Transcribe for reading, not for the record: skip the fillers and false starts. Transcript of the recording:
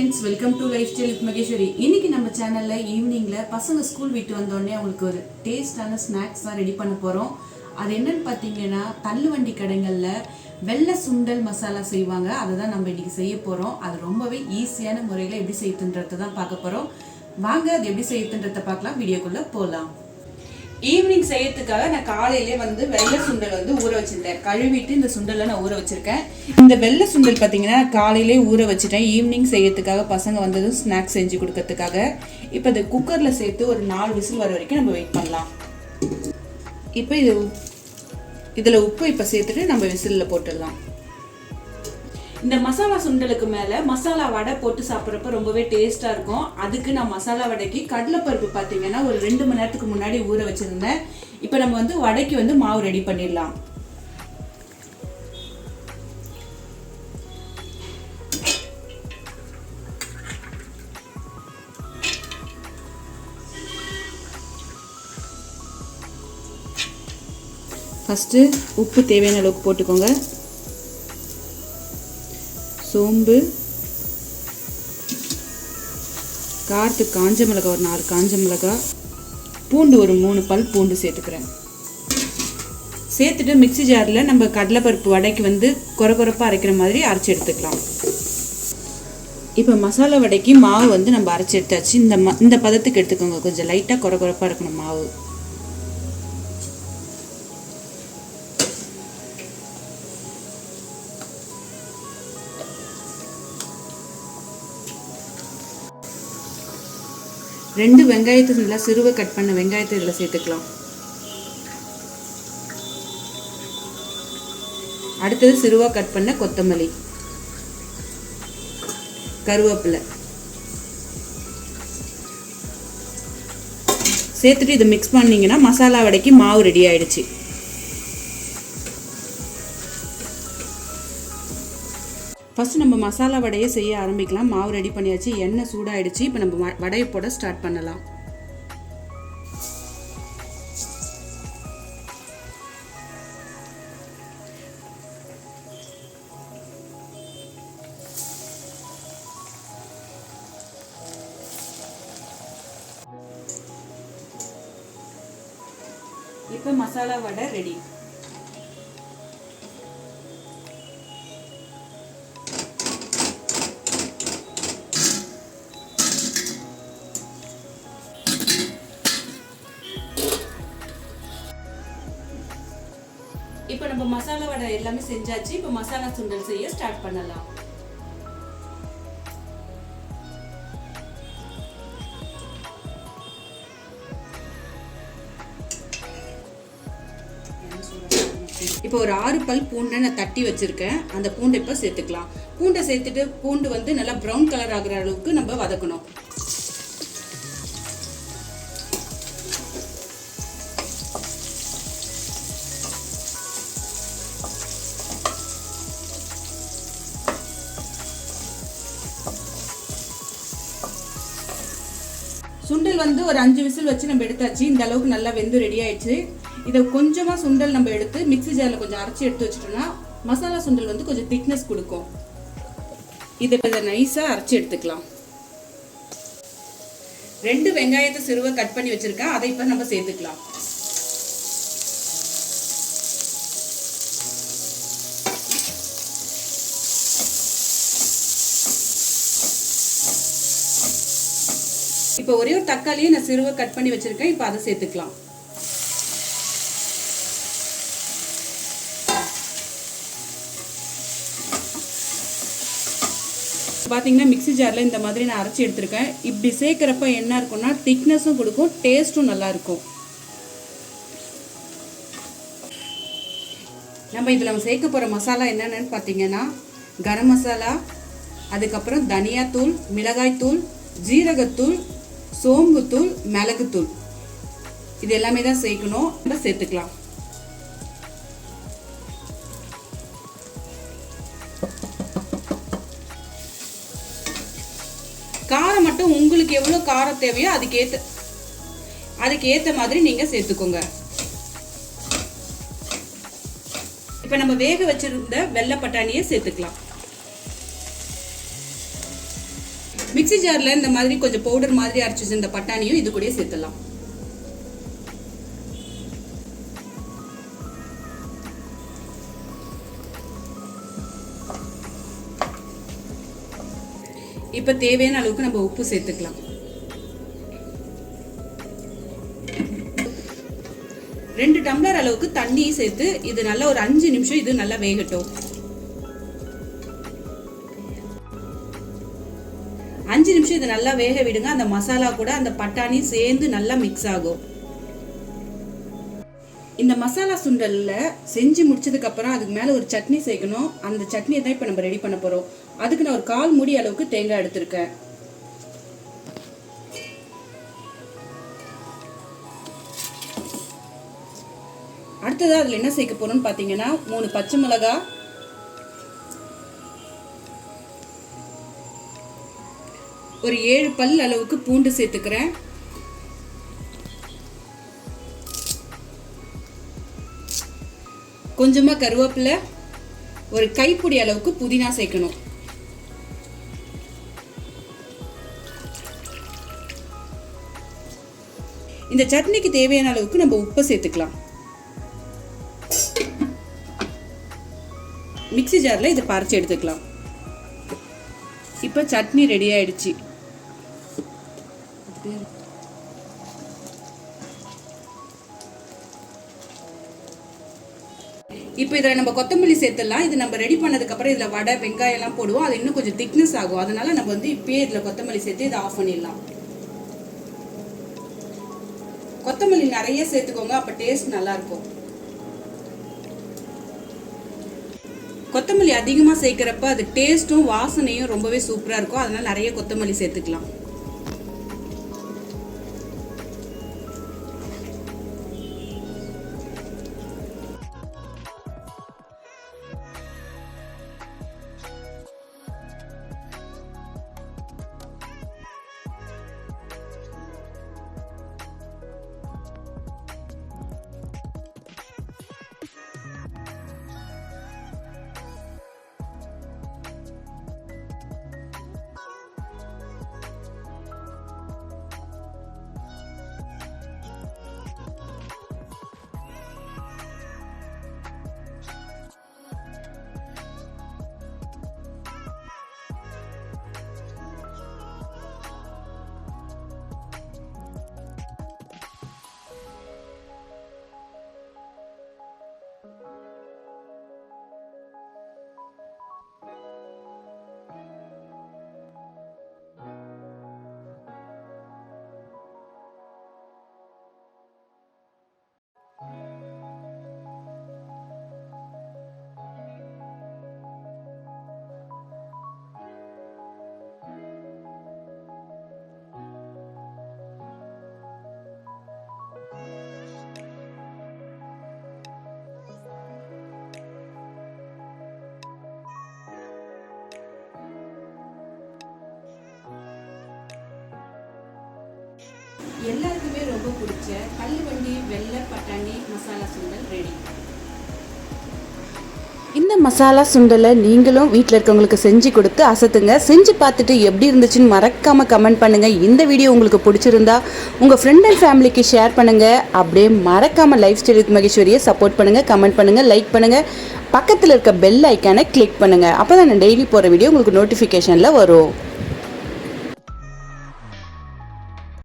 Friends, welcome to life style with Maheswari. இன்னைக்கு நம்ம சேனல்ல ஈவினிங்ல பசங்க ஸ்கூல் விட்டு வந்தோடனே அவங்களுக்கு ஒரு டேஸ்டான ஸ்நாக்ஸ் தான் ரெடி பண்ண போறோம். அது என்னன்னு பார்த்தீங்கன்னா, தள்ளுவண்டி கடைகள்ல வெள்ளை சுண்டல் மசாலா செய்வாங்க. அதை தான் நம்ம இன்னைக்கு செய்ய போறோம். அது ரொம்பவே ஈஸியான முறையில் எப்படி செய்யுதுன்றதை தான் பார்க்க போறோம். வாங்க அது எப்படி செய்யுதுன்றதை பார்க்கலாம். வீடியோக்குள்ள போகலாம். ஈவினிங் செய்யறதுக்காக நான் காலையிலே வெள்ளை சுண்டல் ஊற வச்சிருந்தேன். கழுவிட்டு இந்த சுண்டலை நான் ஊற வச்சிருக்கேன். இந்த வெள்ளை சுண்டல் பார்த்தீங்கன்னா காலையிலே ஊற வச்சுட்டேன். ஈவினிங் செய்யறதுக்காக பசங்க வந்ததும் ஸ்நாக்ஸ் செஞ்சு கொடுக்கறதுக்காக. இப்போ இந்த குக்கரில் சேர்த்து ஒரு 4 விசில் வர வரைக்கும் நம்ம வெயிட் பண்ணலாம். இப்போ இதில் உப்பு இப்போ சேர்த்துட்டு நம்ம விசிலில் போட்டுடலாம். இந்த மசாலா சுண்டலுக்கு மேலே மசாலா வடை போட்டு சாப்பிட்றப்ப ரொம்பவே டேஸ்ட்டாக இருக்கும். அதுக்கு நான் மசாலா வடைக்கு கடலைப்பருப்பு பார்த்தீங்கன்னா ஒரு 2 மணி நேரத்துக்கு முன்னாடி ஊற வச்சுருந்தேன். இப்போ நம்ம வடைக்கு மாவு ரெடி பண்ணிடலாம். ஃபஸ்ட்டு உப்பு தேவையான அளவுக்கு போட்டுக்கோங்க. சோம்பு, காரத்துக்கு காஞ்ச மிளகாய் ஒரு 4 காஞ்ச மிளகாய், பூண்டு ஒரு 3 பல் பூண்டு சேர்த்துக்கிறேன். சேர்த்துட்டு மிக்சி ஜாரில் நம்ம கடலைப்பருப்பு வடைக்கு கொரகொரப்பாக அரைக்கிற மாதிரி அரைச்சி எடுத்துக்கலாம். இப்போ மசாலா வடைக்கு மாவு நம்ம அரைச்சி எடுத்தாச்சு. இந்த பதத்துக்கு எடுத்துக்கோங்க. கொஞ்சம் லைட்டாக கொரகொரப்பாக இருக்கணும் மாவு. ரெண்டு வெங்காயத்தை நல்லா சிறுவை கட் பண்ண வெங்காயத்தை இதில் சேர்த்துக்கலாம். அடுத்தது சிறுவா கட் பண்ண கொத்தமல்லி, கருவேப்பிலை சேர்த்துட்டு இதை மிக்ஸ் பண்ணிங்கன்னா மசாலா வடைக்கு மாவு ரெடி ஆயிடுச்சு. ஃபஸ்ட்டு நம்ம மசாலா வடையை செய்ய ஆரம்பிக்கலாம். மாவு ரெடி பண்ணியாச்சு, எண்ணெய் சூடாயிடுச்சு. இப்போ நம்ம வடையை போட ஸ்டார்ட் பண்ணலாம். இப்போ மசாலா வடை ரெடி. இப்போ நம்ம மசாலா வடை எல்லாமே செஞ்சாச்சு. இப்போ மசாலா சுண்டல் செய்ய ஸ்டார்ட் பண்ணலாம். இப்போ ஒரு 6 பல் பூண்டை நான் தட்டி வச்சிருக்கேன். அந்த பூண்டை இப்போ சேர்த்துக்கலாம். பூண்டை சேர்த்துட்டு பூண்டு நல்லா ப்ரௌன் கலர் ஆகுற அளவுக்கு நம்ம வதக்கணும். சுண்டல் ஒரு 5 விசில் வச்சு நம்ம எடுத்தாச்சு. இந்த அளவுக்கு நல்லா வெந்து ரெடி ஆயிடுச்சு. இதை கொஞ்சமாக சுண்டல் நம்ம எடுத்து மிக்சி ஜாரில் கொஞ்சம் அரைச்சி எடுத்து வச்சுட்டோம்னா மசாலா சுண்டல் கொஞ்சம் திக்னஸ் கொடுக்கும். இதை நைஸாக அரைச்சி எடுத்துக்கலாம். 2 வெங்காயத்தை சிறுவை கட் பண்ணி வச்சிருக்கேன். அதை இப்போ நம்ம சேர்த்துக்கலாம். இப்போ ஒரே ஒரு தக்காளியை நான் சிறுவை கட் பண்ணி வச்சிருக்கேன். இப்போ அதை சேர்த்துக்கலாம். பார்த்தீங்கன்னா மிக்சி ஜாரில் இந்த மாதிரி நான் அரைச்சி எடுத்திருக்கேன். இப்படி சேர்க்குறப்ப என்ன இருக்கும்னா திக்னஸும் கொடுக்கும், டேஸ்ட்டும் நல்லா இருக்கும். நம்ம இதில் சேர்க்க போகிற மசாலா என்னென்னு பார்த்தீங்கன்னா கரம் மசாலா, அதுக்கப்புறம் தனியாத்தூள், மிளகாய்த்தூள், ஜீரகத்தூள், சோம்புத்தூள், மிளகுத்தூள், இது எல்லாமே தான் சேர்க்கணும். நம்ம சேர்த்துக்கலாம். காரம் மட்டும் உங்களுக்கு எவ்வளோ காரம் தேவையோ அதுக்கு ஏற்ற மாதிரி நீங்கள் சேர்த்துக்கோங்க. இப்போ நம்ம வேக வச்சிருந்த வெள்ளை பட்டாணியை சேர்த்துக்கலாம். மிக்ஸி ஜாரில் இந்த மாதிரி கொஞ்சம் பவுடர் மாதிரி அரைச்சி இந்த பட்டாணியும் இது கூட சேர்த்துடலாம். இப்போ தேவையான அளவுக்கு நம்ம உப்பு சேர்த்துக்கலாம். 2 டம்ளர் அளவுக்கு தண்ணி சேர்த்து இது நல்லா ஒரு 5 நிமிஷம் இது நல்லா வேகட்டும். 5 நிமிஷம் இது நல்லா வேக விடுங்க. அந்த மசாலா கூட அந்த பட்டாணி சேர்ந்து நல்லா மிக்ஸ் ஆகும். இந்த மசாலா சுண்டல்ல செஞ்சு முடிச்சதுக்கு அப்புறம் அதுக்கு மேல ஒரு சட்னி சேர்க்கணும். அந்த சட்னியை தான் இப்போ நம்ம ரெடி பண்ண போறோம். அதுக்கு நான் ஒரு 1/4 மூடி அளவுக்கு தேங்காய் எடுத்திருக்கேன். அடுத்ததா அதுல என்ன சேர்க்க போறோம்னு பாத்தீங்கன்னா 3 பச்சை மிளகாய், ஒரு 7 பல் அளவுக்கு பூண்டு சேர்த்துக்கிறேன். கொஞ்சமா கருவேப்பிலை, ஒரு கைப்பிடி அளவுக்கு புதினா சேர்க்கணும். இந்த சட்னிக்கு தேவையான அளவுக்கு நம்ம உப்பு சேர்த்துக்கலாம். மிக்ஸி ஜார்ல இதை பறிச்சு எடுத்துக்கலாம். இப்ப சட்னி ரெடி ஆயிடுச்சு. இப்போ இதில் நம்ம கொத்தமல்லி சேர்த்துடலாம். இது நம்ம ரெடி பண்ணதுக்கு அப்புறம் இதில் வடை வெங்காயம் எல்லாம் போடுவோம். அது இன்னும் கொஞ்சம் திக்னஸ் ஆகும். அதனால நம்ம வந்து இப்பயே இதில் கொத்தமல்லி சேர்த்து இதை ஆஃப் பண்ணிடலாம். கொத்தமல்லி நிறைய சேர்த்துக்கோங்க, அப்போ டேஸ்ட் நல்லா இருக்கும். கொத்தமல்லி அதிகமாக சேர்க்கிறப்ப அது டேஸ்ட்டும் வாசனையும் ரொம்பவே சூப்பராக இருக்கும். அதனால நிறைய கொத்தமல்லி சேர்த்துக்கலாம். எல்லாருக்குமே ரொம்ப பிடிச்ச தள்ளுவண்டி வெள்ளை பட்டாணி மசாலா சுண்டல் ரெடி. இந்த மசாலா சுண்டலை நீங்களும் வீட்டில் இருக்கவங்களுக்கு செஞ்சு கொடுத்து அசத்துங்க. செஞ்சு பார்த்துட்டு எப்படி இருந்துச்சுன்னு மறக்காமல் கமெண்ட் பண்ணுங்கள். இந்த வீடியோ உங்களுக்கு பிடிச்சிருந்தா உங்கள் ஃப்ரெண்ட் அண்ட் ஃபேமிலிக்கு ஷேர் பண்ணுங்கள். அப்படியே மறக்காமல் லைஃப் ஸ்டைல் வித் மகேஸ்வரியை சப்போர்ட் பண்ணுங்கள், கமெண்ட் பண்ணுங்கள், லைக் பண்ணுங்கள். பக்கத்தில் இருக்க பெல் ஐக்கானை கிளிக் பண்ணுங்கள். அப்போ தான் நான் டெய்லி போகிற வீடியோ உங்களுக்கு நோட்டிஃபிகேஷனில் வரும்.